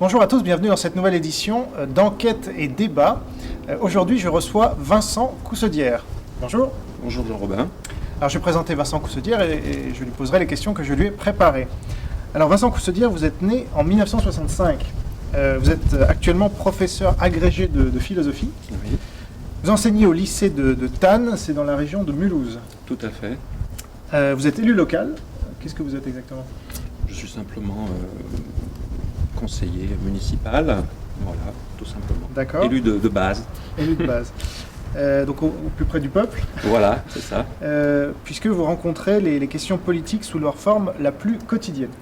Bonjour à tous, bienvenue dans cette nouvelle édition d'Enquête et Débat. Aujourd'hui, je reçois Vincent Coussaudière. Bonjour. Bonjour Jean-Robin. Alors, je vais présenter Vincent Coussaudière et je lui poserai les questions que je lui ai préparées. Alors, Vincent Coussaudière, vous êtes né en 1965. Vous êtes actuellement professeur agrégé de philosophie. Oui. Vous enseignez au lycée de Thann, c'est dans la région de Mulhouse. Tout à fait. Vous êtes élu local. Qu'est-ce que vous êtes exactement ? Je suis simplement conseiller municipal, voilà, tout simplement. D'accord. Élu de base. Élu de base. Donc au plus près du peuple. Voilà, c'est ça. Puisque vous rencontrez les questions politiques sous leur forme la plus quotidienne.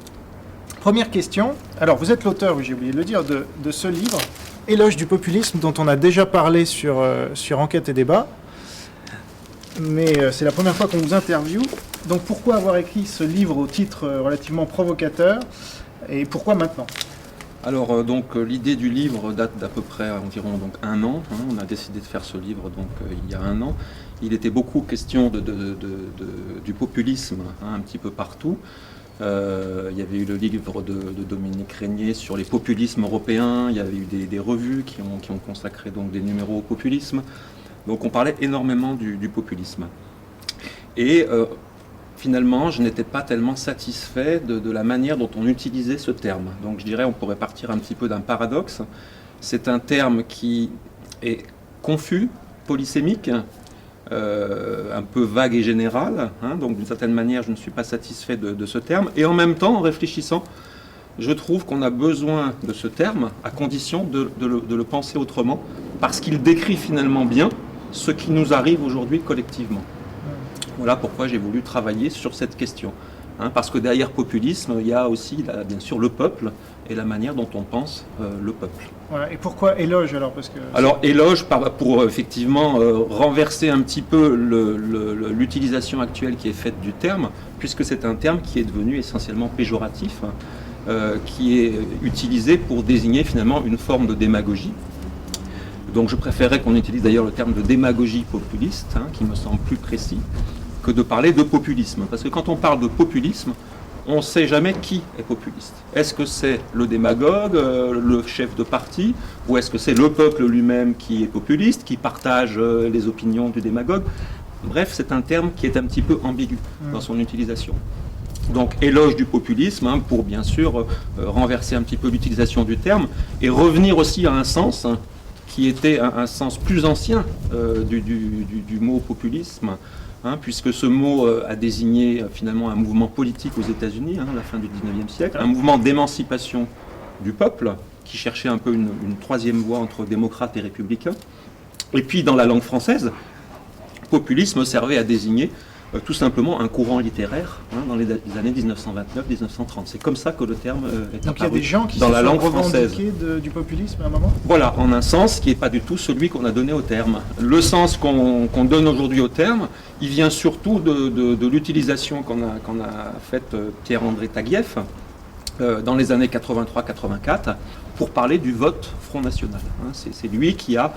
Première question. Alors, vous êtes l'auteur, oui, j'ai oublié de le dire, de ce livre, Éloge du populisme, dont on a déjà parlé sur Enquête et Débat. Mais c'est la première fois qu'on vous interviewe. Donc, pourquoi avoir écrit ce livre au titre relativement provocateur et pourquoi maintenant ? Alors, l'idée du livre date d'à peu près environ un an. On a décidé de faire ce livre il y a un an. Il était beaucoup question du populisme un petit peu partout. Il y avait eu le livre de Dominique Régnier sur les populismes européens. Il y avait eu des revues qui ont consacré donc des numéros au populisme. Donc on parlait énormément du populisme. Et finalement, je n'étais pas tellement satisfait de la manière dont on utilisait ce terme. Donc je dirais on pourrait partir un petit peu d'un paradoxe. C'est un terme qui est confus, polysémique, un peu vague et général. Donc d'une certaine manière, je ne suis pas satisfait de ce terme. Et en même temps, en réfléchissant, je trouve qu'on a besoin de ce terme à condition de le penser autrement, parce qu'il décrit finalement bien ce qui nous arrive aujourd'hui collectivement. Voilà pourquoi j'ai voulu travailler sur cette question. Parce que derrière populisme, il y a aussi bien sûr le peuple et la manière dont on pense le peuple. Voilà. Et pourquoi éloge alors ? Alors éloge pour effectivement renverser un petit peu l'utilisation actuelle qui est faite du terme, puisque c'est un terme qui est devenu essentiellement péjoratif, qui est utilisé pour désigner finalement une forme de démagogie. Donc je préférerais qu'on utilise d'ailleurs le terme de démagogie populiste, qui me semble plus précis, que de parler de populisme. Parce que quand on parle de populisme, on ne sait jamais qui est populiste. Est-ce que c'est le démagogue, le chef de parti, ou est-ce que c'est le peuple lui-même qui est populiste, qui partage les opinions du démagogue ? Bref, c'est un terme qui est un petit peu ambigu dans son utilisation. Donc éloge du populisme, pour bien sûr renverser un petit peu l'utilisation du terme, et revenir aussi à un sens qui était un sens plus ancien du mot populisme, puisque ce mot a désigné finalement un mouvement politique aux États-Unis, à la fin du XIXe siècle, un mouvement d'émancipation du peuple, qui cherchait un peu une troisième voie entre démocrates et républicains. Et puis dans la langue française, populisme servait à désigner tout simplement un courant littéraire dans les années 1929-1930. C'est comme ça que le terme est Donc apparu il y a des gens qui dans se la sont langue française. revendiqués du populisme à un moment ? Voilà, en un sens qui n'est pas du tout celui qu'on a donné au terme. Le sens qu'on donne aujourd'hui au terme, il vient surtout de l'utilisation qu'on a faite Pierre-André Taguieff dans les années 83-84 pour parler du vote Front National. C'est lui qui a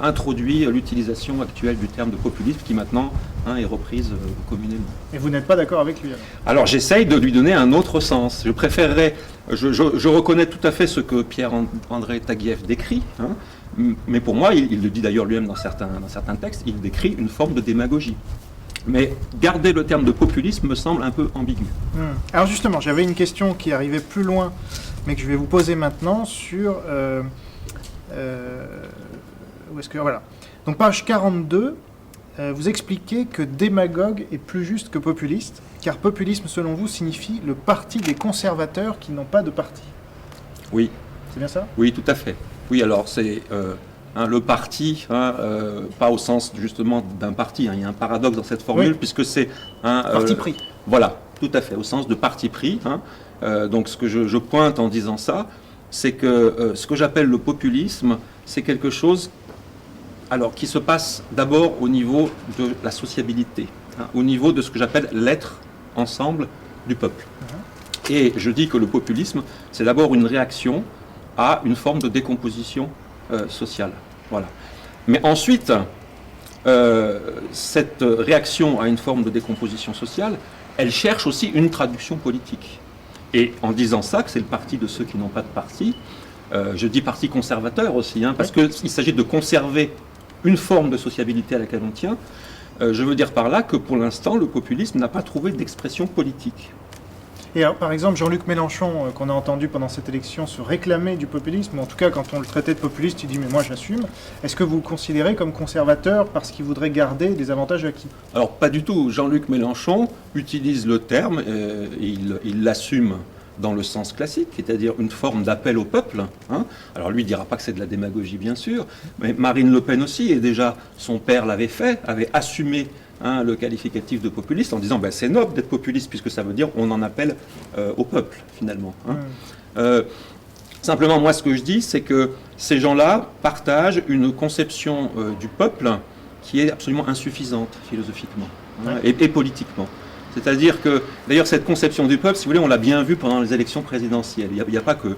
introduit l'utilisation actuelle du terme de populisme qui maintenant est reprise communément. Et vous n'êtes pas d'accord avec lui alors j'essaye de lui donner un autre sens. Je préférerais, je reconnais tout à fait ce que Pierre-André Taguieff décrit, mais pour moi, il le dit d'ailleurs lui-même dans certains textes, il décrit une forme de démagogie. Mais garder le terme de populisme me semble un peu ambigu. Alors justement, j'avais une question qui arrivait plus loin, mais que je vais vous poser maintenant sur... où est-ce que... Voilà. Donc page 42, vous expliquez que démagogue est plus juste que populiste, car populisme, selon vous, signifie le parti des conservateurs qui n'ont pas de parti. Oui. C'est bien ça ? Oui, tout à fait. Oui, alors c'est le parti, pas au sens justement d'un parti. Il y a un paradoxe dans cette formule, puisque c'est parti pris. Voilà, tout à fait, au sens de parti pris. Donc ce que je pointe en disant ça, c'est que ce que j'appelle le populisme, c'est quelque chose qui se passe d'abord au niveau de la sociabilité, au niveau de ce que j'appelle l'être ensemble du peuple. Et je dis que le populisme, c'est d'abord une réaction à une forme de décomposition sociale. Voilà. Mais ensuite, cette réaction à une forme de décomposition sociale, elle cherche aussi une traduction politique. Et en disant ça, que c'est le parti de ceux qui n'ont pas de parti, Je dis parti conservateur aussi, hein, parce qu'il s'agit de conserver une forme de sociabilité à laquelle on tient. Je veux dire par là que pour l'instant, le populisme n'a pas trouvé d'expression politique. Et alors, par exemple, Jean-Luc Mélenchon, qu'on a entendu pendant cette élection se réclamer du populisme, ou en tout cas quand on le traitait de populiste, il dit « mais moi j'assume ». Est-ce que vous le considérez comme conservateur parce qu'il voudrait garder des avantages acquis? Alors pas du tout. Jean-Luc Mélenchon utilise le terme, il l'assume dans le sens classique, c'est-à-dire une forme d'appel au peuple. Hein. Alors lui ne dira pas que c'est de la démagogie, bien sûr, mais Marine Le Pen aussi, et déjà son père l'avait fait, avait assumé le qualificatif de populiste en disant c'est noble d'être populiste puisque ça veut dire on en appelle au peuple finalement. Hein. Simplement moi ce que je dis c'est que ces gens-là partagent une conception du peuple qui est absolument insuffisante philosophiquement et politiquement. C'est-à-dire que, d'ailleurs, cette conception du peuple, si vous voulez, on l'a bien vu pendant les élections présidentielles. Il n'y a pas que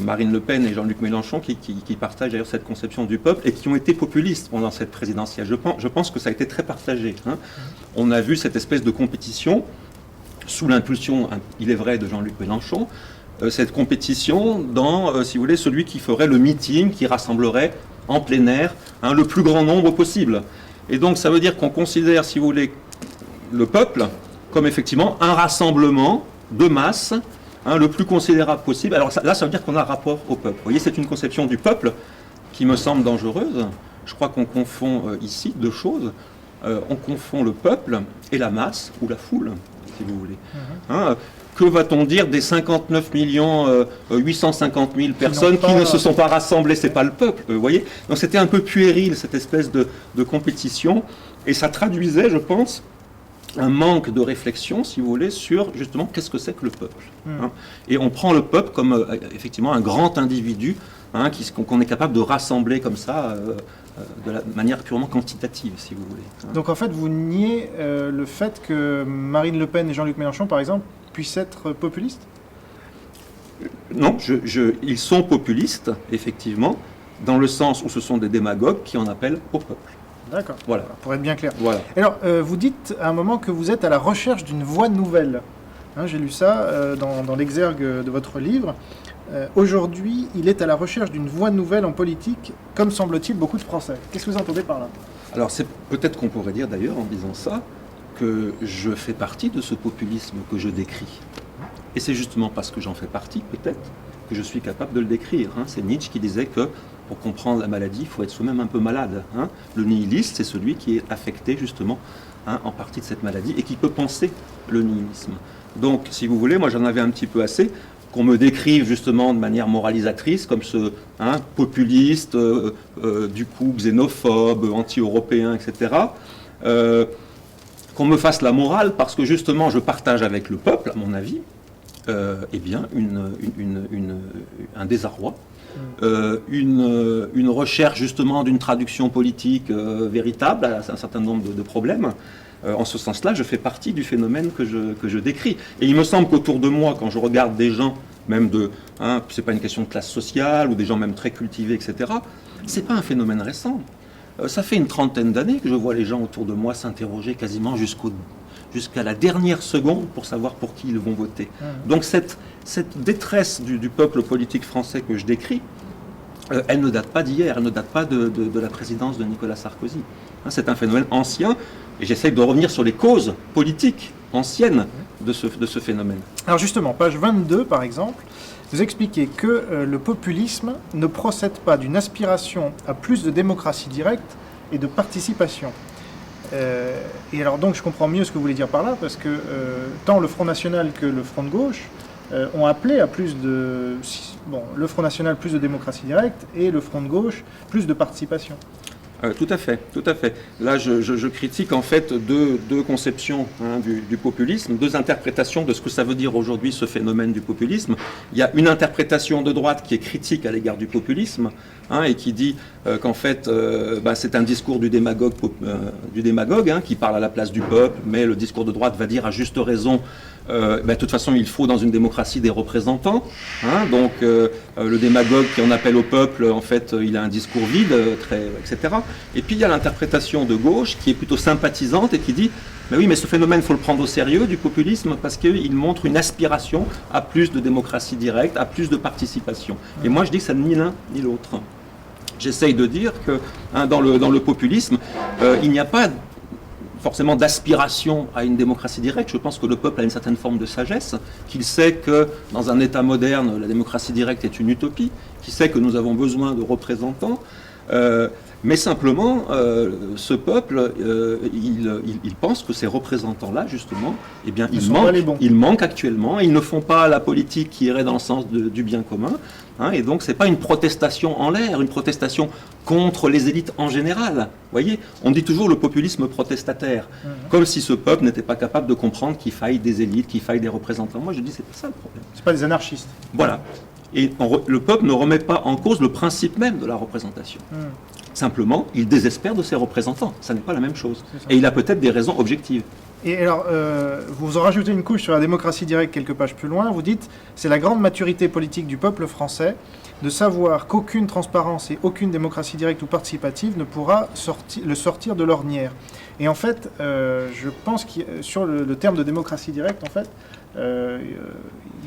Marine Le Pen et Jean-Luc Mélenchon qui partagent d'ailleurs cette conception du peuple et qui ont été populistes pendant cette présidentielle. Je pense que ça a été très partagé. Hein. On a vu cette espèce de compétition, sous l'impulsion, il est vrai, de Jean-Luc Mélenchon, cette compétition dans, si vous voulez, celui qui ferait le meeting, qui rassemblerait en plein air le plus grand nombre possible. Et donc, ça veut dire qu'on considère, si vous voulez, le peuple comme effectivement un rassemblement de masse le plus considérable possible. Alors là, ça veut dire qu'on a rapport au peuple. Vous voyez, c'est une conception du peuple qui me semble dangereuse. Je crois qu'on confond ici deux choses. On confond le peuple et la masse, ou la foule, si vous voulez. Que va-t-on dire des 59 850 000 personnes qui ne se sont pas rassemblées? C'est pas le peuple, vous voyez. Donc c'était un peu puéril, cette espèce de compétition. Et ça traduisait, je pense, un manque de réflexion, si vous voulez, sur justement qu'est-ce que c'est que le peuple. Et on prend le peuple comme effectivement un grand individu qu'on est capable de rassembler comme ça de la manière purement quantitative, si vous voulez. Donc en fait, vous niez le fait que Marine Le Pen et Jean-Luc Mélenchon, par exemple, puissent être populistes? Non, ils sont populistes, effectivement, dans le sens où ce sont des démagogues qui en appellent au peuple. D'accord, voilà. Pour être bien clair. Voilà. Alors, vous dites à un moment que vous êtes à la recherche d'une voie nouvelle. J'ai lu ça dans l'exergue de votre livre. Aujourd'hui, il est à la recherche d'une voie nouvelle en politique, comme semble-t-il beaucoup de Français. Qu'est-ce que vous entendez par là? Alors, peut-être qu'on pourrait dire d'ailleurs, en disant ça, que je fais partie de ce populisme que je décris. Et c'est justement parce que j'en fais partie, peut-être, que je suis capable de le décrire. C'est Nietzsche qui disait que pour comprendre la maladie, il faut être soi-même un peu malade. Le nihiliste, c'est celui qui est affecté justement en partie de cette maladie et qui peut penser le nihilisme. Donc, si vous voulez, moi j'en avais un petit peu assez qu'on me décrive justement de manière moralisatrice comme ce populiste, du coup xénophobe, anti-européen, etc. Qu'on me fasse la morale parce que justement je partage avec le peuple, à mon avis, un désarroi. Une recherche justement d'une traduction politique véritable à un certain nombre de problèmes. En ce sens-là, je fais partie du phénomène que je décris. Et il me semble qu'autour de moi, quand je regarde des gens, même c'est pas une question de classe sociale, ou des gens même très cultivés, etc., c'est pas un phénomène récent. Ça fait une trentaine d'années que je vois les gens autour de moi s'interroger quasiment jusqu'à la dernière seconde pour savoir pour qui ils vont voter. Donc cette détresse du peuple politique français que je décris, elle ne date pas d'hier, elle ne date pas de la présidence de Nicolas Sarkozy. C'est un phénomène ancien, et j'essaie de revenir sur les causes politiques anciennes de ce phénomène. Alors justement, page 22 par exemple, vous expliquez que le populisme ne procède pas d'une aspiration à plus de démocratie directe et de participation. Et alors donc je comprends mieux ce que vous voulez dire par là, parce que tant le Front National que le Front de Gauche ont appelé à plus de... le Front National plus de démocratie directe et le Front de Gauche plus de participation. Tout à fait, tout à fait. Là, je critique en fait deux conceptions du populisme, deux interprétations de ce que ça veut dire aujourd'hui ce phénomène du populisme. Il y a une interprétation de droite qui est critique à l'égard du populisme et qui dit qu'en fait c'est un discours du démagogue qui parle à la place du peuple, mais le discours de droite va dire à juste raison de toute façon il faut dans une démocratie des représentants. Donc le démagogue qui en appelle au peuple, en fait il a un discours vide, etc. Et puis il y a l'interprétation de gauche qui est plutôt sympathisante et qui dit mais oui, mais ce phénomène, il faut le prendre au sérieux du populisme parce qu'il montre une aspiration à plus de démocratie directe, à plus de participation. Et moi, je dis que ça n'est ni l'un ni l'autre. J'essaye de dire que dans le populisme, il n'y a pas forcément d'aspiration à une démocratie directe. Je pense que le peuple a une certaine forme de sagesse, qu'il sait que dans un État moderne, la démocratie directe est une utopie, qu'il sait que nous avons besoin de représentants. Mais simplement, ce peuple, il pense que ces représentants-là, justement, eh bien, ils manquent actuellement. Ils ne font pas la politique qui irait dans le sens du bien commun. Hein, et donc, ce n'est pas une protestation en l'air, une protestation contre les élites en général. Vous voyez, on dit toujours le populisme protestataire, comme si ce peuple n'était pas capable de comprendre qu'il faille des élites, qu'il faille des représentants. Moi, je dis, c'est pas ça le problème. C'est pas des anarchistes. Voilà. Et le peuple ne remet pas en cause le principe même de la représentation. Simplement, il désespère de ses représentants. Ça n'est pas la même chose. Et il a peut-être des raisons objectives. Et alors, vous en rajoutez une couche sur la démocratie directe quelques pages plus loin. Vous dites, c'est la grande maturité politique du peuple français de savoir qu'aucune transparence et aucune démocratie directe ou participative ne pourra le sortir de l'ornière. Et en fait, je pense que sur le terme de démocratie directe, en fait,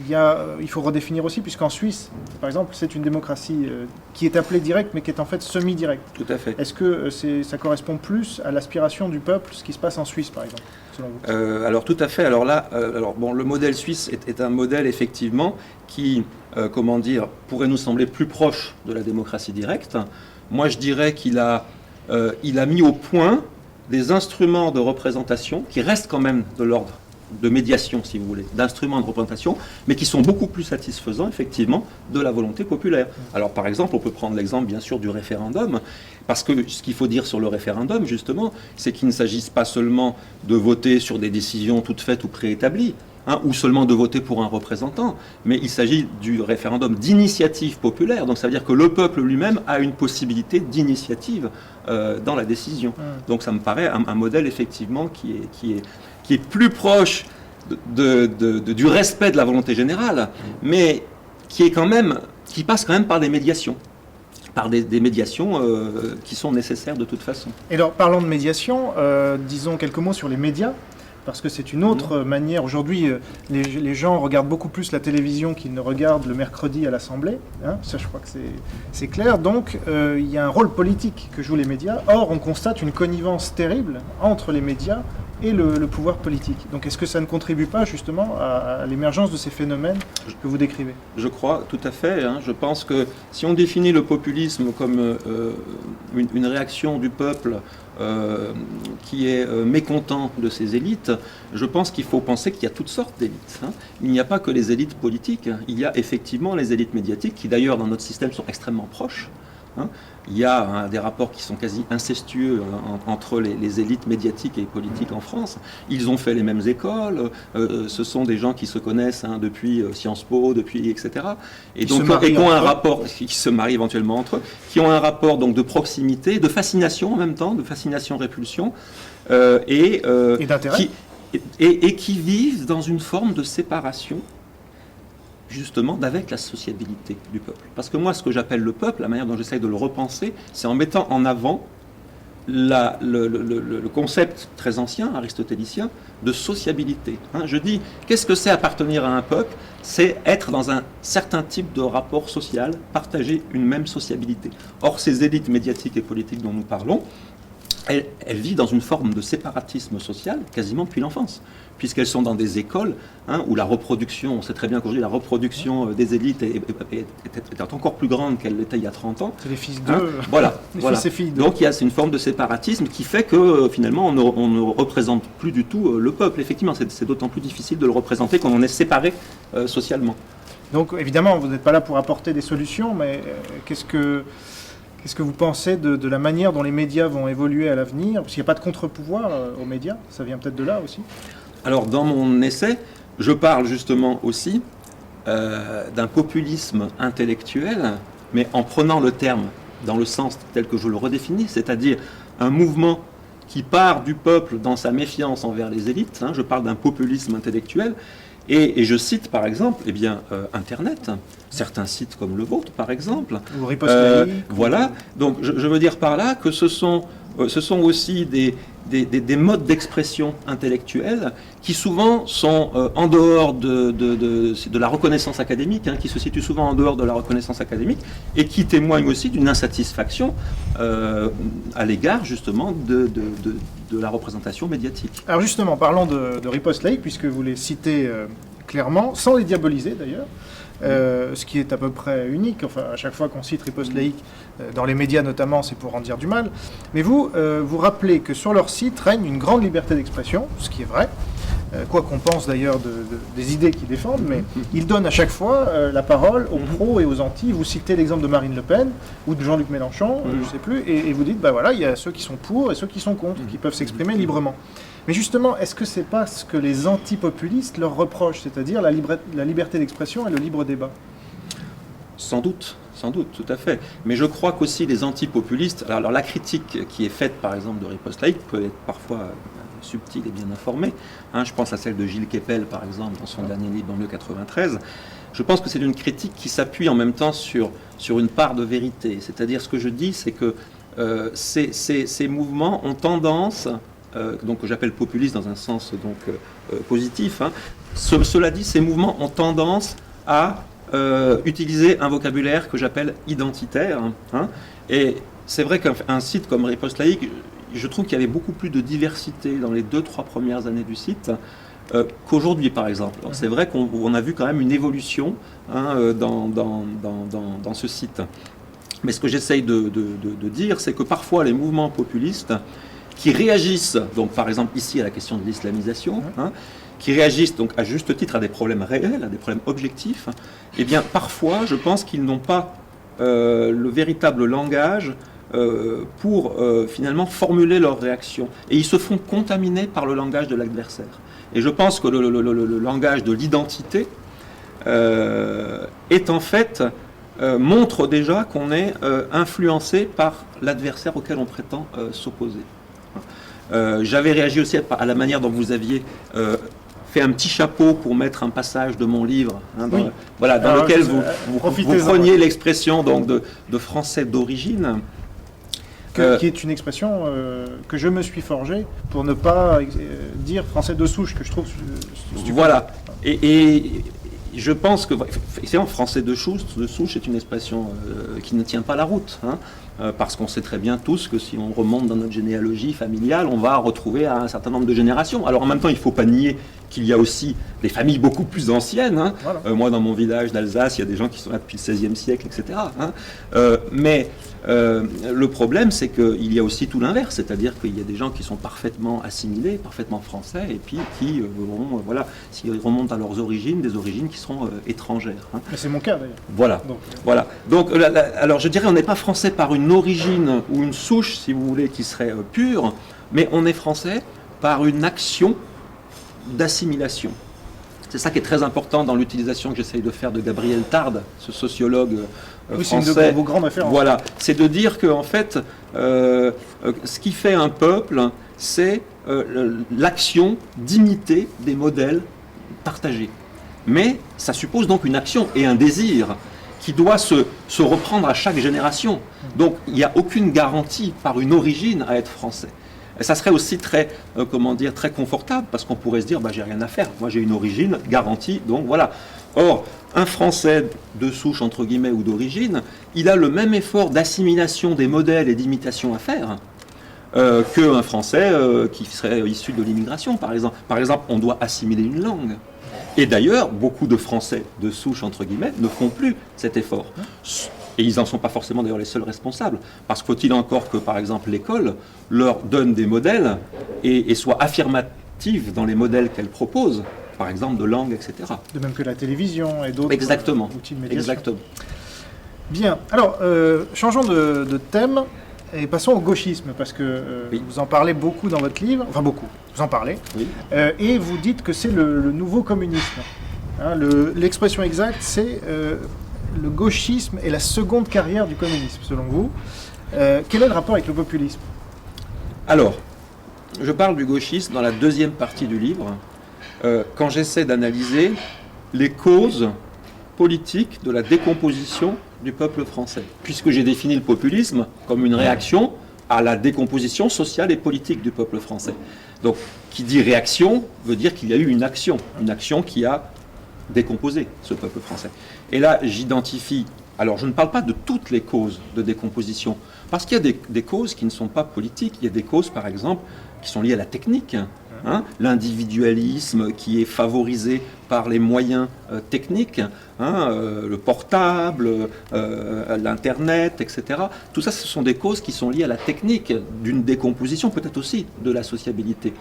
il faut redéfinir aussi, puisqu'en Suisse, par exemple, c'est une démocratie qui est appelée directe, mais qui est en fait semi-directe. Tout à fait. Est-ce que ça correspond plus à l'aspiration du peuple, ce qui se passe en Suisse, par exemple, selon vous ? Alors tout à fait. Alors là, le modèle suisse est un modèle effectivement qui, pourrait nous sembler plus proche de la démocratie directe. Moi, je dirais qu'il a mis au point des instruments de représentation qui restent quand même de l'ordre de médiation, si vous voulez, d'instruments de représentation, mais qui sont beaucoup plus satisfaisants, effectivement, de la volonté populaire. Alors, par exemple, on peut prendre l'exemple, bien sûr, du référendum, parce que ce qu'il faut dire sur le référendum, justement, c'est qu'il ne s'agisse pas seulement de voter sur des décisions toutes faites ou préétablies, ou seulement de voter pour un représentant, mais il s'agit du référendum d'initiative populaire, donc ça veut dire que le peuple lui-même a une possibilité d'initiative dans la décision. Donc ça me paraît un modèle, effectivement, qui est plus proche du respect de la volonté générale, mais qui passe quand même par des médiations. Par des médiations qui sont nécessaires de toute façon. Et alors, parlons de médiation, disons quelques mots sur les médias, parce que c'est une autre manière. Aujourd'hui, les gens regardent beaucoup plus la télévision qu'ils ne regardent le mercredi à l'Assemblée. Hein, ça, je crois que c'est clair. Donc, il y a un rôle politique que jouent les médias. Or, on constate une connivence terrible entre les médias et le pouvoir politique. Donc est-ce que ça ne contribue pas justement à l'émergence de ces phénomènes que vous décrivez ? Je crois tout à fait. Je pense que si on définit le populisme comme une réaction du peuple qui est mécontent de ses élites, je pense qu'il faut penser qu'il y a toutes sortes d'élites. Il n'y a pas que les élites politiques, il y a effectivement les élites médiatiques qui d'ailleurs dans notre système sont extrêmement proches. Il y a des rapports qui sont quasi incestueux entre les élites médiatiques et politiques en France. Ils ont fait les mêmes écoles, ce sont des gens qui se connaissent depuis Sciences Po, etc. Et donc, qui ont un rapport, qui se marient éventuellement entre eux, qui ont un rapport donc de proximité, de fascination en même temps, de fascination-répulsion, et d'intérêt. Et qui vivent dans une forme de séparation justement d'avec la sociabilité du peuple. Parce que moi, ce que j'appelle le peuple, la manière dont j'essaye de le repenser, c'est en mettant en avant le concept très ancien, aristotélicien, de sociabilité. Je dis, qu'est-ce que c'est appartenir à un peuple ? C'est être dans un certain type de rapport social, partager une même sociabilité. Or, ces élites médiatiques et politiques dont nous parlons, elles vivent dans une forme de séparatisme social quasiment depuis l'enfance, puisqu'elles sont dans des écoles où la reproduction, on sait très bien qu'aujourd'hui la reproduction des élites est encore plus grande qu'elle l'était il y a 30 ans. C'est les fils d'eux. Voilà. Fils et filles d'eux. Donc il y a une forme de séparatisme qui fait que finalement on ne représente plus du tout le peuple. Effectivement, c'est d'autant plus difficile de le représenter quand on est séparé socialement. Donc évidemment, vous n'êtes pas là pour apporter des solutions, mais qu'est-ce que vous pensez de la manière dont les médias vont évoluer à l'avenir ? Parce qu'il n'y a pas de contre-pouvoir aux médias, ça vient peut-être de là aussi. Alors dans mon essai, je parle justement aussi d'un populisme intellectuel, mais en prenant le terme dans le sens tel que je le redéfinis, c'est-à-dire un mouvement qui part du peuple dans sa méfiance envers les élites. Je parle d'un populisme intellectuel Et je cite par exemple Internet, certains sites comme le vôtre par exemple. Ou Riposte Laïque. Voilà, donc je veux dire par là que ce sont aussi des modes d'expression intellectuelle qui souvent sont en dehors de la reconnaissance académique, qui se situent souvent en dehors de la reconnaissance académique et qui témoignent aussi d'une insatisfaction à l'égard justement de la représentation médiatique. Alors justement, parlons de Riposte Laïque, puisque vous les citez clairement, sans les diaboliser d'ailleurs. Ce qui est à peu près unique. Enfin, à chaque fois qu'on cite Riposte Laïque, dans les médias notamment, c'est pour en dire du mal. Mais vous, vous rappelez que sur leur site règne une grande liberté d'expression, ce qui est vrai, quoi qu'on pense d'ailleurs des idées qu'ils défendent, mais ils donnent à chaque fois la parole aux pros et aux anti. Vous citez l'exemple de Marine Le Pen ou de Jean-Luc Mélenchon, je ne sais plus, et vous dites, bah voilà, il y a ceux qui sont pour et ceux qui sont contre, qui peuvent s'exprimer librement. Mais justement, est-ce que c'est pas ce que les antipopulistes leur reprochent, c'est-à-dire la liberté d'expression et le libre débat? Sans doute, tout à fait. Mais je crois qu'aussi les antipopulistes, alors la critique qui est faite par exemple de Riposte Laïque peut être parfois subtile et bien informée. Je pense à celle de Gilles Kepel par exemple dans son dernier livre Banlieue 93. Je pense que c'est une critique qui s'appuie en même temps sur une part de vérité. C'est-à-dire ce que je dis, c'est que ces mouvements ont tendance... donc que j'appelle populiste dans un sens positif. Cela dit, ces mouvements ont tendance à utiliser un vocabulaire que j'appelle identitaire. Et c'est vrai qu'un site comme Riposte Laïque, je trouve qu'il y avait beaucoup plus de diversité dans les 2-3 premières années du site qu'aujourd'hui, par exemple. Alors, c'est vrai qu'on a vu quand même une évolution dans ce site. Mais ce que j'essaye de dire, c'est que parfois les mouvements populistes qui réagissent, donc par exemple ici à la question de l'islamisation, qui réagissent donc à juste titre à des problèmes réels, à des problèmes objectifs, eh bien parfois je pense qu'ils n'ont pas le véritable langage pour finalement formuler leurs réactions. Et ils se font contaminer par le langage de l'adversaire. Et je pense que le langage de l'identité est en fait... montre déjà qu'on est influencé par l'adversaire auquel on prétend s'opposer. J'avais réagi aussi à la manière dont vous aviez fait un petit chapeau pour mettre un passage de mon livre, dans lequel vous preniez l'expression donc de français d'origine. Qui est une expression que je me suis forgée pour ne pas dire français de souche, que je trouve stupide. Voilà. Et je pense que, effectivement, français de souche est une expression qui ne tient pas la route, parce qu'on sait très bien tous que si on remonte dans notre généalogie familiale, on va retrouver un certain nombre de générations. Alors en même temps, il ne faut pas nier qu'il y a aussi des familles beaucoup plus anciennes. Voilà. Moi, dans mon village d'Alsace, il y a des gens qui sont là depuis le XVIe siècle, etc. Mais le problème, c'est qu'il y a aussi tout l'inverse, c'est-à-dire qu'il y a des gens qui sont parfaitement assimilés, parfaitement français, et puis qui vont, s'ils remontent à leurs origines, des origines qui seront étrangères. Mais c'est mon cas d'ailleurs. Voilà. Donc, alors je dirais, on n'est pas français par une origine ou une souche, si vous voulez, qui serait pure, mais on est français par une action d'assimilation. C'est ça qui est très important dans l'utilisation que j'essaye de faire de Gabriel Tarde, ce sociologue français. C'est une de vos grandes références. Voilà, c'est de dire que en fait, ce qui fait un peuple, c'est l'action d'imiter des modèles partagés. Mais ça suppose donc une action et un désir qui doit se reprendre à chaque génération. Donc il n'y a aucune garantie par une origine à être français. Et ça serait aussi très confortable, parce qu'on pourrait se dire, j'ai rien à faire, moi j'ai une origine garantie, donc voilà. Or, un Français de souche, entre guillemets, ou d'origine, il a le même effort d'assimilation des modèles et d'imitation à faire qu'un Français qui serait issu de l'immigration, par exemple. Par exemple, on doit assimiler une langue. Et d'ailleurs, beaucoup de Français de souche, entre guillemets, ne font plus cet effort. Et ils n'en sont pas forcément d'ailleurs les seuls responsables. Parce que faut-il encore que, par exemple, l'école leur donne des modèles et soit affirmative dans les modèles qu'elle propose, par exemple de langue, etc. De même que la télévision et d'autres outils de médiation. Exactement. Bien. Alors, changeons de thème et passons au gauchisme, parce que vous en parlez beaucoup dans votre livre. Enfin, beaucoup. Vous en parlez. Oui. Et vous dites que c'est le nouveau communisme. L'expression exacte, c'est... le gauchisme est la seconde carrière du communisme, selon vous. Quel est le rapport avec le populisme? Alors, je parle du gauchisme dans la deuxième partie du livre, quand j'essaie d'analyser les causes politiques de la décomposition du peuple français, puisque j'ai défini le populisme comme une réaction à la décomposition sociale et politique du peuple français. Donc, qui dit réaction veut dire qu'il y a eu une action qui a décomposé ce peuple français. Et là, j'identifie, alors je ne parle pas de toutes les causes de décomposition, parce qu'il y a des causes qui ne sont pas politiques, il y a des causes, par exemple, qui sont liées à la technique, l'individualisme qui est favorisé par les moyens techniques, le portable, l'Internet, etc. Tout ça, ce sont des causes qui sont liées à la technique d'une décomposition, peut-être aussi de la sociabilité.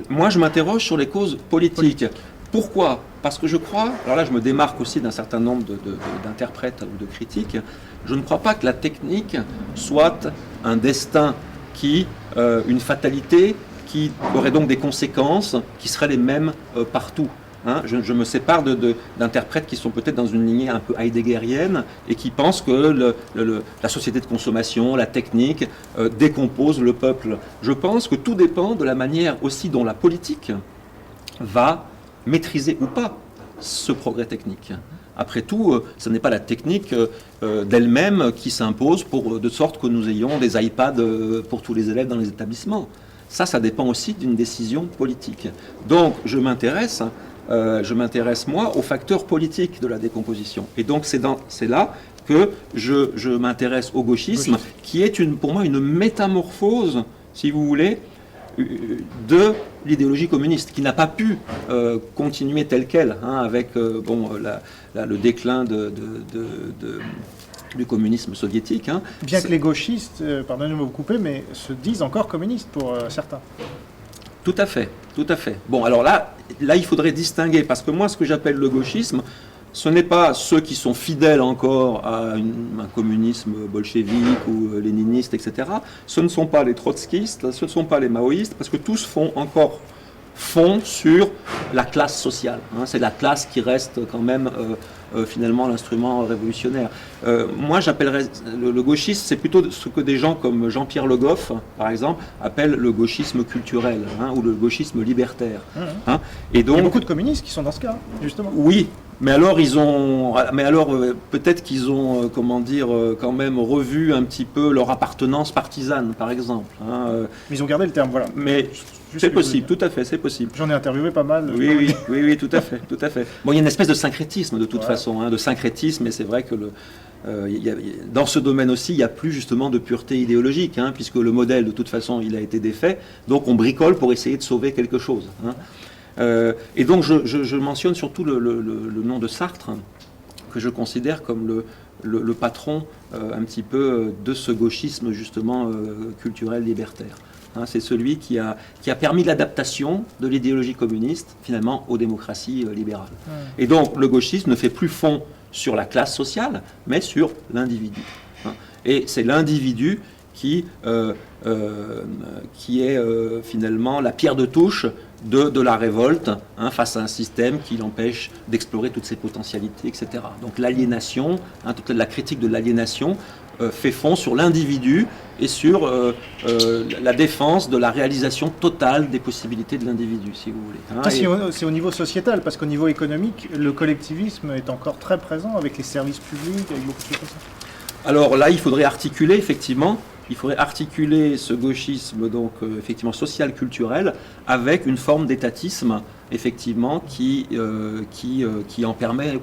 Moi, je m'interroge sur les causes politiques. Pourquoi ? Parce que je crois, alors là je me démarque aussi d'un certain nombre d'interprètes ou de critiques, je ne crois pas que la technique soit un destin une fatalité qui aurait donc des conséquences qui seraient les mêmes partout. Je me sépare d'interprètes qui sont peut-être dans une lignée un peu heideggerienne et qui pensent que la société de consommation, la technique, décompose le peuple. Je pense que tout dépend de la manière aussi dont la politique va maîtriser ou pas ce progrès technique. Après tout, ce n'est pas la technique d'elle-même qui s'impose de sorte que nous ayons des iPads pour tous les élèves dans les établissements. Ça dépend aussi d'une décision politique. Donc, je m'intéresse, moi, aux facteurs politiques de la décomposition. Et donc, c'est là que je m'intéresse au gauchisme, qui est pour moi une métamorphose, si vous voulez, de l'idéologie communiste, qui n'a pas pu continuer telle qu'elle, avec le déclin du communisme soviétique. Bien que les gauchistes, pardonnez-moi de vous couper, mais se disent encore communistes pour certains. Tout à fait, tout à fait. Bon, alors là, il faudrait distinguer, parce que moi, ce que j'appelle le gauchisme, ce n'est pas ceux qui sont fidèles encore à un communisme bolchevique ou léniniste, etc. Ce ne sont pas les trotskistes, ce ne sont pas les maoïstes, parce que tous font sur la classe sociale. C'est la classe qui reste quand même finalement l'instrument révolutionnaire. Moi, j'appellerais le gauchisme, c'est plutôt ce que des gens comme Jean-Pierre Le Goff, par exemple, appellent le gauchisme culturel, ou le gauchisme libertaire. Et donc, il y a beaucoup de communistes qui sont dans ce cas, justement. Oui. Mais alors, peut-être qu'ils ont, quand même revu un petit peu leur appartenance partisane, par exemple. Mais ils ont gardé le terme, voilà. Mais c'est possible, tout à fait, c'est possible. J'en ai interviewé pas mal. Oui, tout à fait, tout à fait. Bon, il y a une espèce de syncrétisme, de toute façon, de syncrétisme, et c'est vrai que dans ce domaine aussi, il n'y a plus justement de pureté idéologique, puisque le modèle, de toute façon, il a été défait, donc on bricole pour essayer de sauver quelque chose. Et donc je mentionne surtout le nom de Sartre, que je considère comme le patron un petit peu de ce gauchisme justement culturel libertaire. C'est celui qui a permis l'adaptation de l'idéologie communiste finalement aux démocraties libérales. Et donc le gauchisme ne fait plus fond sur la classe sociale, mais sur l'individu. Et c'est l'individu qui est finalement la pierre de touche de la révolte face à un système qui l'empêche d'explorer toutes ses potentialités, etc. Donc l'aliénation, toute la critique de l'aliénation fait fond sur l'individu et sur la défense de la réalisation totale des possibilités de l'individu, si vous voulez. C'est au niveau sociétal, parce qu'au niveau économique, le collectivisme est encore très présent avec les services publics, avec beaucoup de choses comme ça. Alors là, il faudrait articuler, effectivement, ce gauchisme donc effectivement social-culturel avec une forme d'étatisme effectivement qui en permet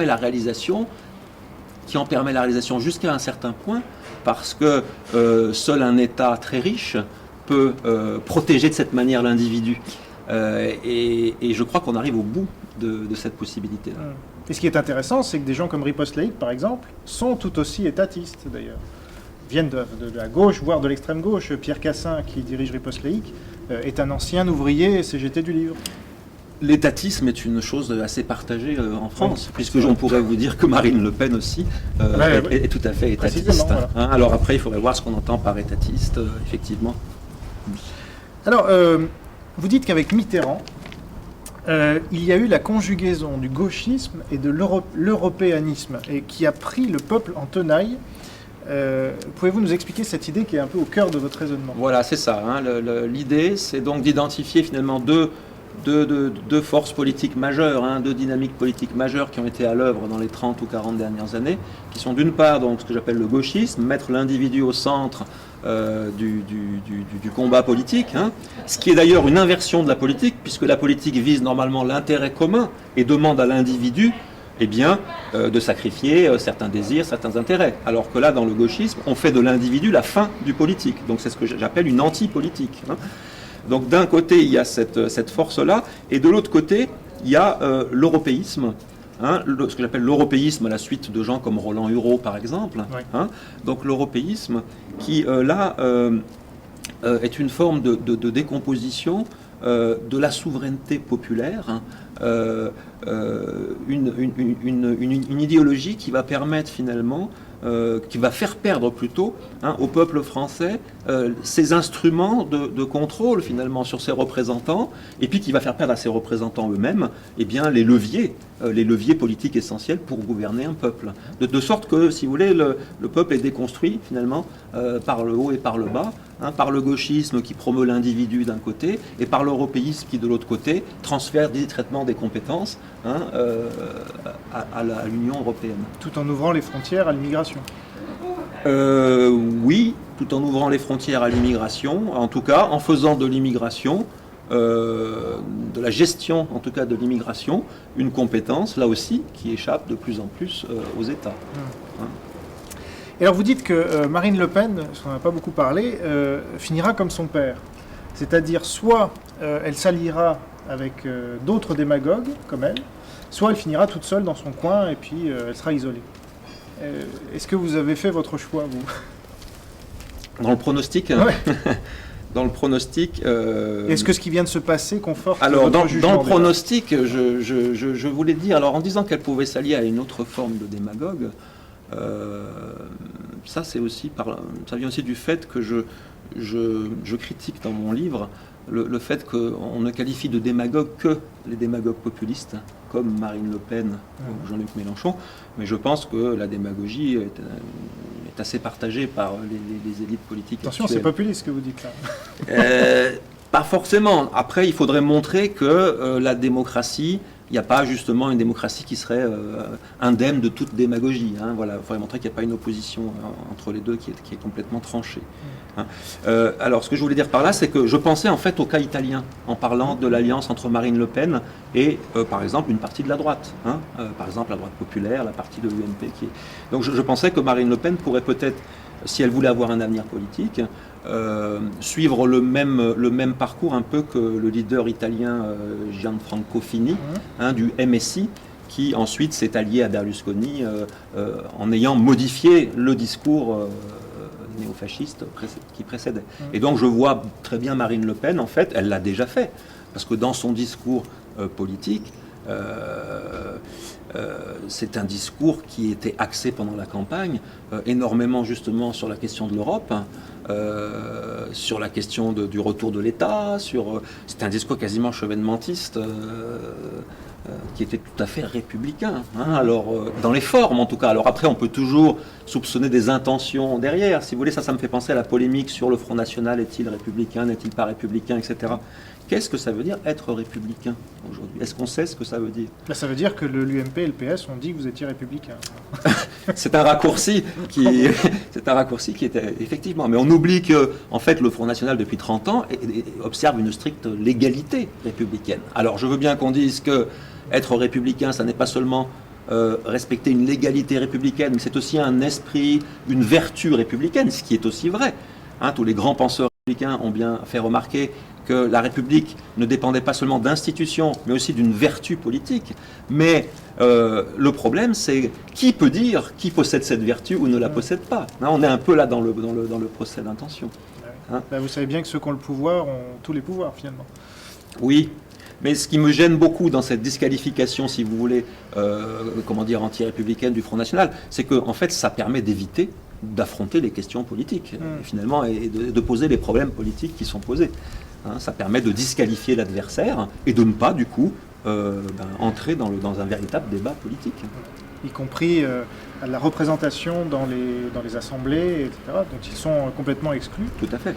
la réalisation, jusqu'à un certain point, parce que seul un État très riche peut protéger de cette manière l'individu. Et je crois qu'on arrive au bout de cette possibilité-là. Et ce qui est intéressant, c'est que des gens comme Riposte Laïque, par exemple, sont tout aussi étatistes d'ailleurs. Viennent de la gauche, voire de l'extrême gauche. Pierre Cassin, qui dirige Riposte Laïque, est un ancien ouvrier CGT du livre. L'étatisme est une chose assez partagée en France, puisque on pourrait vous dire que Marine Le Pen aussi est tout à fait étatiste. Voilà. Alors après, il faudrait voir ce qu'on entend par étatiste, effectivement. Alors, vous dites qu'avec Mitterrand, il y a eu la conjugaison du gauchisme et de l'européanisme, et qui a pris le peuple en tenaille Pouvez-vous nous expliquer cette idée qui est un peu au cœur de votre raisonnement? Voilà, c'est ça. Hein. L'idée, c'est donc d'identifier finalement deux forces politiques majeures, hein, deux dynamiques politiques majeures qui ont été à l'œuvre dans les 30 ou 40 dernières années, qui sont d'une part donc, ce que j'appelle le gauchisme, mettre l'individu au centre du combat politique, hein, ce qui est d'ailleurs une inversion de la politique, puisque la politique vise normalement l'intérêt commun et demande à l'individu de sacrifier certains désirs, certains intérêts. Alors que là, dans le gauchisme, on fait de l'individu la fin du politique. Donc c'est ce que j'appelle une anti-politique. Hein. Donc d'un côté, il y a cette force-là, et de l'autre côté, il y a l'européisme, hein, ce que j'appelle l'européisme à la suite de gens comme Roland Hureau, par exemple. Ouais. Hein. Donc l'européisme qui, est une forme de décomposition de la souveraineté populaire, hein, une idéologie qui va permettre finalement, qui va faire perdre plutôt, hein, au peuple français ses instruments de contrôle finalement sur ses représentants, et puis qui va faire perdre à ses représentants eux-mêmes les leviers politiques essentiels pour gouverner un peuple. De sorte que, si vous voulez, le peuple est déconstruit finalement par le haut et par le bas, hein, par le gauchisme qui promeut l'individu d'un côté, et par l'européisme qui de l'autre côté transfère traitement des compétences, hein, à l'Union européenne. Tout en ouvrant les frontières à l'immigration. Oui, tout en ouvrant les frontières à l'immigration, en tout cas en faisant de l'immigration, de la gestion en tout cas de l'immigration, une compétence là aussi qui échappe de plus en plus aux États. Hein. Et alors vous dites que Marine Le Pen, parce qu'on n'en a pas beaucoup parlé, finira comme son père. C'est-à-dire soit elle s'alliera avec d'autres démagogues comme elle, soit elle finira toute seule dans son coin et puis elle sera isolée. Est-ce que vous avez fait votre choix, vous? Dans le pronostic, ouais. Dans le pronostic. Est-ce que ce qui vient de se passer conforte alors, votre jugement? Dans le pronostic, je voulais dire, alors en disant qu'elle pouvait s'allier à une autre forme de démagogue, ça vient aussi du fait que je critique dans mon livre le fait qu'on ne qualifie de démagogue que les démagogues populistes, comme Marine Le Pen ou Jean-Luc Mélenchon, mais je pense que la démagogie est assez partagée par les élites politiques. Attention, actuelles. c'est populiste ce que vous dites là. Pas forcément. Après, il faudrait montrer que la démocratie, il n'y a pas justement une démocratie qui serait indemne de toute démagogie. Hein, voilà. Il faudrait montrer qu'il n'y a pas une opposition entre les deux qui est complètement tranchée. Hein. Alors, ce que je voulais dire par là, c'est que je pensais en fait au cas italien, en parlant de l'alliance entre Marine Le Pen et, par exemple, une partie de la droite. Hein, par exemple, la droite populaire, la partie de l'UMP. Donc, je pensais que Marine Le Pen pourrait peut-être, si elle voulait avoir un avenir politique, suivre le même parcours un peu que le leader italien Gianfranco Fini, hein, du MSI, qui ensuite s'est allié à Berlusconi en ayant modifié le discours néofasciste qui précédait. Et donc je vois très bien Marine Le Pen, en fait, elle l'a déjà fait, parce que dans son discours politique, c'est un discours qui était axé pendant la campagne énormément justement sur la question de l'Europe, hein, sur la question du retour de l'État, c'est un discours quasiment chevènementiste qui était tout à fait républicain, hein, alors dans les formes en tout cas. Alors après on peut toujours soupçonner des intentions derrière, si vous voulez, ça me fait penser à la polémique sur le Front National, est-il républicain, n'est-il pas républicain, etc. Qu'est-ce que ça veut dire être républicain aujourd'hui? Est-ce qu'on sait ce que ça veut dire? Ça veut dire que l'UMP et le PS ont dit que vous étiez républicain. C'est un raccourci c'est un raccourci qui était effectivement. Mais on oublie que, en fait, le Front National depuis 30 ans observe une stricte légalité républicaine. Alors, je veux bien qu'on dise que être républicain, ça n'est pas seulement respecter une légalité républicaine, mais c'est aussi un esprit, une vertu républicaine, ce qui est aussi vrai. Hein, tous les grands penseurs républicains ont bien fait remarquer que la République ne dépendait pas seulement d'institutions, mais aussi d'une vertu politique. Mais le problème, c'est qui peut dire qui possède cette vertu ou ne la possède pas. Hein, on est un peu là dans le procès d'intention. Hein, vous savez bien que ceux qui ont le pouvoir ont tous les pouvoirs, finalement. Oui, mais ce qui me gêne beaucoup dans cette disqualification, si vous voulez, anti-républicaine du Front National, c'est que, en fait, ça permet d'éviter d'affronter les questions politiques, finalement, et de poser les problèmes politiques qui sont posés. Hein, ça permet de disqualifier l'adversaire et de ne pas, du coup, entrer dans un véritable débat politique. y compris à la représentation dans les assemblées, etc., dont ils sont complètement exclus. Tout à fait.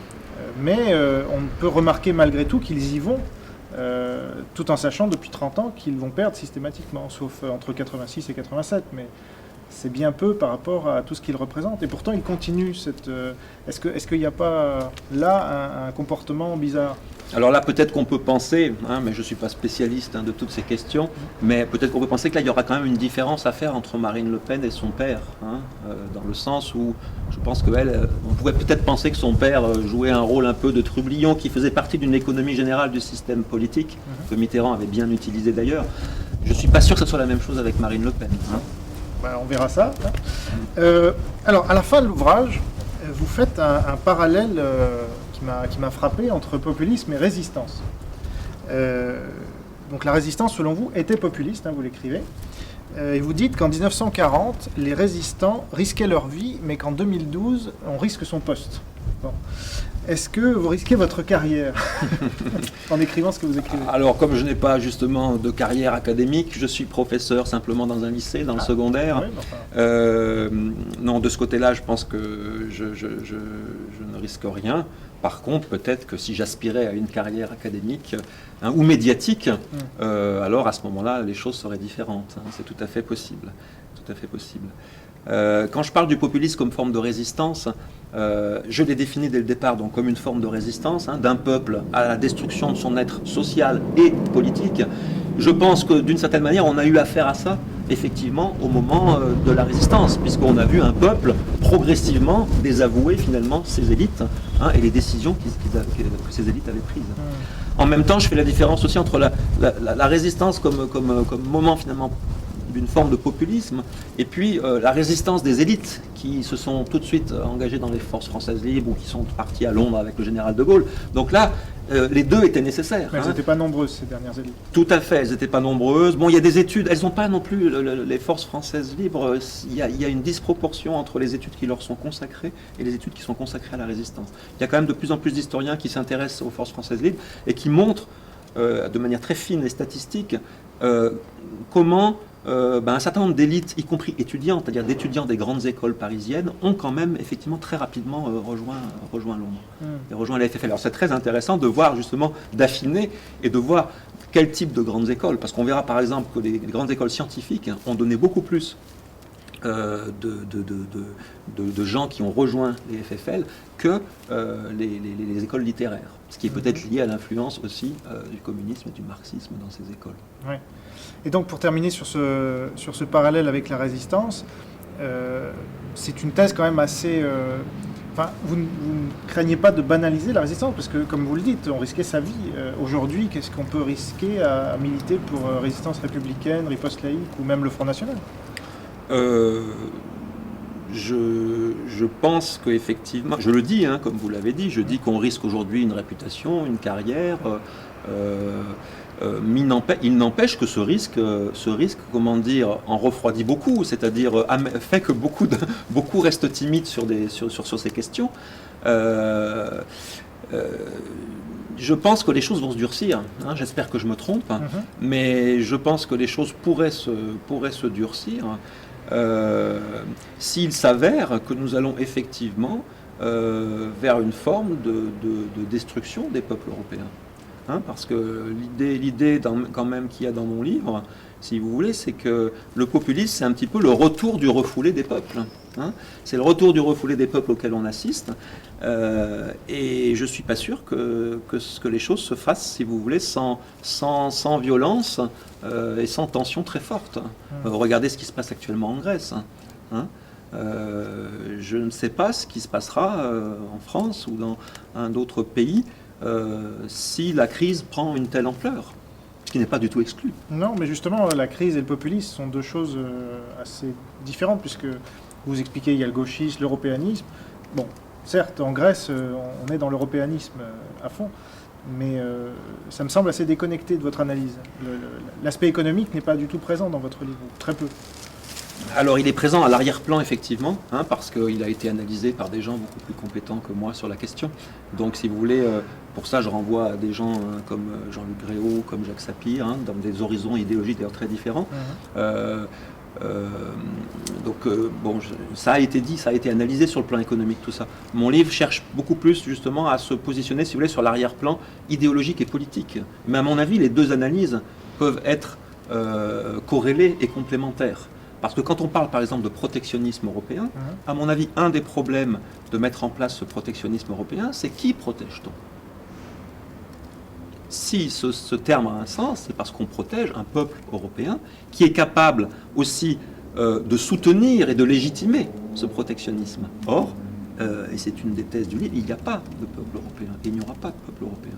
Mais on peut remarquer malgré tout qu'ils y vont, tout en sachant depuis 30 ans qu'ils vont perdre systématiquement, sauf entre 86 et 87. Mais c'est bien peu par rapport à tout ce qu'ils représentent. Et pourtant, ils continuent cette... Est-ce qu'il n'y a pas là un comportement bizarre ? Alors là, peut-être qu'on peut penser, mais je ne suis pas spécialiste de toutes ces questions, mais peut-être qu'on peut penser que là, il y aura quand même une différence à faire entre Marine Le Pen et son père, dans le sens où je pense qu'elle, on pourrait peut-être penser que son père jouait un rôle un peu de trublion qui faisait partie d'une économie générale du système politique, que Mitterrand avait bien utilisé d'ailleurs. Je ne suis pas sûr que ce soit la même chose avec Marine Le Pen. On verra ça. Alors, à la fin de l'ouvrage, vous faites un parallèle qui m'a frappé entre populisme et résistance. Donc la résistance, selon vous, était populiste, vous l'écrivez. Et vous dites qu'en 1940, les résistants risquaient leur vie, mais qu'en 2012, on risque son poste. Bon. Est-ce que vous risquez votre carrière en écrivant ce que vous écrivez ? Alors, comme je n'ai pas justement de carrière académique, je suis professeur simplement dans un lycée, dans le secondaire. Oui, non, de ce côté-là, je pense que je ne risque rien. Par contre, peut-être que si j'aspirais à une carrière académique ou médiatique, alors à ce moment-là, les choses seraient différentes. C'est tout à fait possible. Tout à fait possible. Quand je parle du populisme comme forme de résistance, je l'ai défini dès le départ donc, comme une forme de résistance d'un peuple à la destruction de son être social et politique. Je pense que d'une certaine manière, on a eu affaire à ça, effectivement, au moment de la résistance, puisqu'on a vu un peuple progressivement désavouer finalement ses élites et les décisions que ces élites avaient prises. En même temps, je fais la différence aussi entre la résistance comme moment finalement d'une forme de populisme, et puis la résistance des élites qui se sont tout de suite engagées dans les forces françaises libres ou qui sont parties à Londres avec le général de Gaulle. Donc là, les deux étaient nécessaires. Mais elles n'étaient pas nombreuses, ces dernières élites. Tout à fait, elles n'étaient pas nombreuses. Bon, il y a des études, elles n'ont pas non plus, les forces françaises libres, il y a une disproportion entre les études qui leur sont consacrées et les études qui sont consacrées à la résistance. Il y a quand même de plus en plus d'historiens qui s'intéressent aux forces françaises libres et qui montrent de manière très fine et statistique comment un certain nombre d'élites, y compris étudiantes, c'est-à-dire d'étudiants des grandes écoles parisiennes, ont quand même effectivement très rapidement rejoint Londres et rejoint la FFL. Alors c'est très intéressant de voir justement, d'affiner et de voir quel type de grandes écoles, parce qu'on verra par exemple que les grandes écoles scientifiques ont donné beaucoup plus de gens qui ont rejoint les FFL que les écoles littéraires, ce qui est peut-être lié à l'influence aussi du communisme et du marxisme dans ces écoles. Ouais. Et donc pour terminer sur ce parallèle avec la résistance, c'est une thèse quand même assez... vous ne craignez pas de banaliser la résistance, parce que comme vous le dites, on risquait sa vie. Aujourd'hui, qu'est-ce qu'on peut risquer à militer pour résistance républicaine, riposte laïque ou même le Front National ? Je pense qu'effectivement, je le dis, comme vous l'avez dit, je dis qu'on risque aujourd'hui une réputation, une carrière. Il n'empêche que ce risque, comment dire, en refroidit beaucoup, c'est-à-dire fait que beaucoup restent timides sur ces questions. Je pense que les choses vont se durcir. J'espère que je me trompe, mais je pense que les choses pourraient se durcir. S'il s'avère que nous allons effectivement vers une forme de destruction des peuples européens. Parce que l'idée quand même qu'il y a dans mon livre, si vous voulez, c'est que le populisme, c'est un petit peu le retour du refoulé des peuples. C'est le retour du refoulé des peuples auquel on assiste. Et je ne suis pas sûr que les choses se fassent, si vous voulez, sans violence et sans tension très forte. Regardez ce qui se passe actuellement en Grèce. Je ne sais pas ce qui se passera en France ou dans un autre pays si la crise prend une telle ampleur, ce qui n'est pas du tout exclu. Non, mais justement, la crise et le populisme sont deux choses assez différentes, puisque vous expliquez, il y a le gauchisme, l'européanisme. Bon, certes, en Grèce, on est dans l'européanisme à fond, mais ça me semble assez déconnecté de votre analyse. L'aspect économique n'est pas du tout présent dans votre livre, très peu. Alors il est présent à l'arrière-plan effectivement, parce qu'il a été analysé par des gens beaucoup plus compétents que moi sur la question. Donc si vous voulez, pour ça je renvoie à des gens comme Jean-Luc Gréau, comme Jacques Sapir, dans des horizons idéologiques d'ailleurs très différents. Bon, ça a été dit, ça a été analysé sur le plan économique, tout ça. Mon livre cherche beaucoup plus justement à se positionner, si vous voulez, sur l'arrière-plan idéologique et politique. Mais à mon avis, les deux analyses peuvent être corrélées et complémentaires. Parce que quand on parle par exemple de protectionnisme européen, à mon avis, un des problèmes de mettre en place ce protectionnisme européen, c'est qui protège-t-on? Si ce terme a un sens, c'est parce qu'on protège un peuple européen qui est capable aussi de soutenir et de légitimer ce protectionnisme. Or, et c'est une des thèses du livre, il n'y a pas de peuple européen, et il n'y aura pas de peuple européen.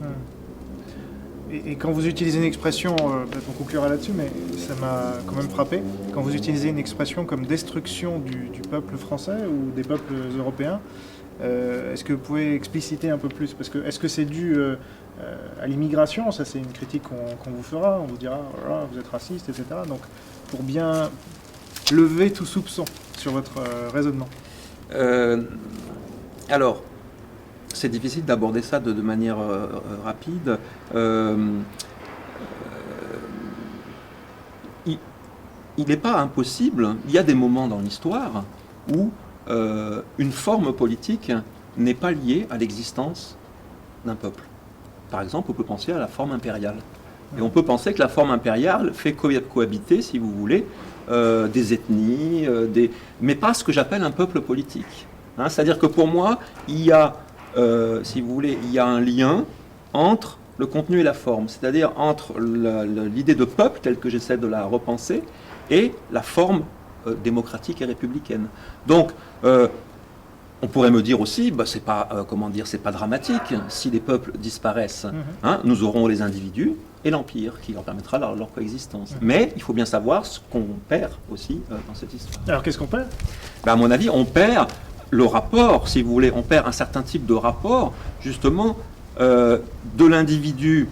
Et quand vous utilisez une expression, peut-être on conclura là-dessus, mais ça m'a quand même frappé, quand vous utilisez une expression comme destruction du peuple français ou des peuples européens, est-ce que vous pouvez expliciter un peu plus? Parce que est-ce que c'est dû à l'immigration? Ça, c'est une critique qu'on vous fera. On vous dira, oh là, vous êtes raciste, etc. Donc, pour bien lever tout soupçon sur votre raisonnement. Alors, c'est difficile d'aborder ça de manière rapide. Il n'est pas impossible, il y a des moments dans l'histoire où une forme politique n'est pas liée à l'existence d'un peuple. Par exemple, on peut penser à la forme impériale. Et on peut penser que la forme impériale fait cohabiter, si vous voulez, des ethnies, mais pas ce que j'appelle un peuple politique. Hein, c'est-à-dire que pour moi, il y a, si vous voulez, il y a un lien entre le contenu et la forme, c'est-à-dire entre l'idée de peuple, telle que j'essaie de la repenser, et la forme démocratique et républicaine. Donc, on pourrait me dire aussi, bah, c'est pas, c'est pas dramatique si les peuples disparaissent. Hein, nous aurons les individus et l'empire qui leur permettra leur coexistence. Mais il faut bien savoir ce qu'on perd aussi dans cette histoire. Alors qu'est-ce qu'on perd? Ben, à mon avis, on perd le rapport, si vous voulez, on perd un certain type de rapport, justement, de l'individu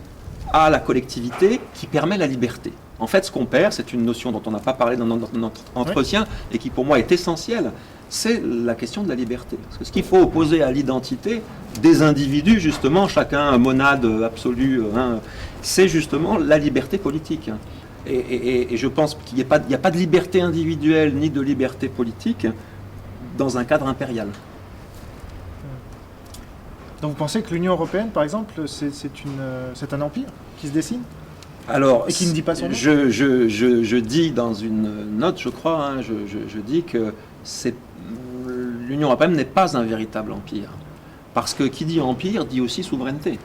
à la collectivité qui permet la liberté. En fait, ce qu'on perd, c'est une notion dont on n'a pas parlé dans notre entretien et qui pour moi est essentielle, c'est la question de la liberté. Parce que ce qu'il faut opposer à l'identité des individus, justement, chacun monade absolue, hein, c'est justement la liberté politique. Et je pense qu'il n'y a pas de liberté individuelle ni de liberté politique dans un cadre impérial. Donc vous pensez que l'Union européenne, par exemple, c'est un empire qui se dessine? Alors, et qui ne dit pas son nom? je dis dans une note, je crois, hein, je dis que l'Union européenne n'est pas un véritable empire. Parce que qui dit empire dit aussi souveraineté.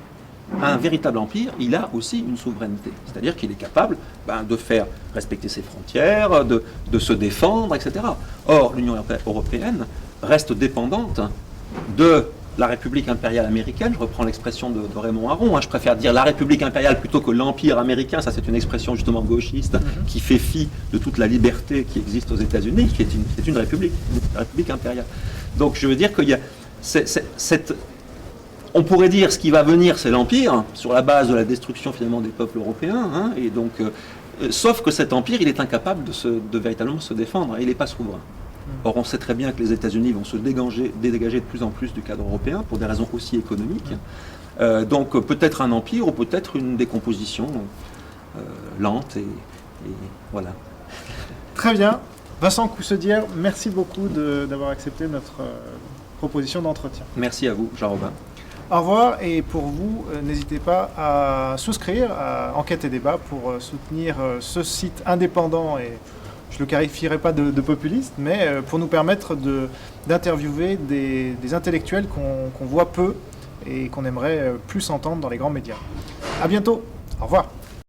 Un véritable empire, il a aussi une souveraineté. C'est-à-dire qu'il est capable de faire respecter ses frontières, de se défendre, etc. Or, l'Union européenne reste dépendante de la République impériale américaine. Je reprends l'expression de Raymond Aron. Hein, je préfère dire la République impériale plutôt que l'Empire américain. Ça, c'est une expression justement gauchiste qui fait fi de toute la liberté qui existe aux États-Unis, qui est une république impériale. Donc, je veux dire qu'il y a on pourrait dire ce qui va venir, c'est l'Empire, sur la base de la destruction finalement des peuples européens. Hein, et donc, sauf que cet empire, il est incapable de véritablement se défendre. Il n'est pas souverain. Or, on sait très bien que les États-Unis vont se dégager de plus en plus du cadre européen pour des raisons aussi économiques. Donc, peut-être un empire ou peut-être une décomposition lente et voilà. Très bien. Vincent Coussedière, merci beaucoup d'avoir accepté notre proposition d'entretien. Merci à vous, Jean-Robin. Au revoir, et pour vous, n'hésitez pas à souscrire à Enquête et Débat pour soutenir ce site indépendant et je ne le qualifierai pas de populiste, mais pour nous permettre d'interviewer des intellectuels qu'on voit peu et qu'on aimerait plus entendre dans les grands médias. À bientôt, au revoir.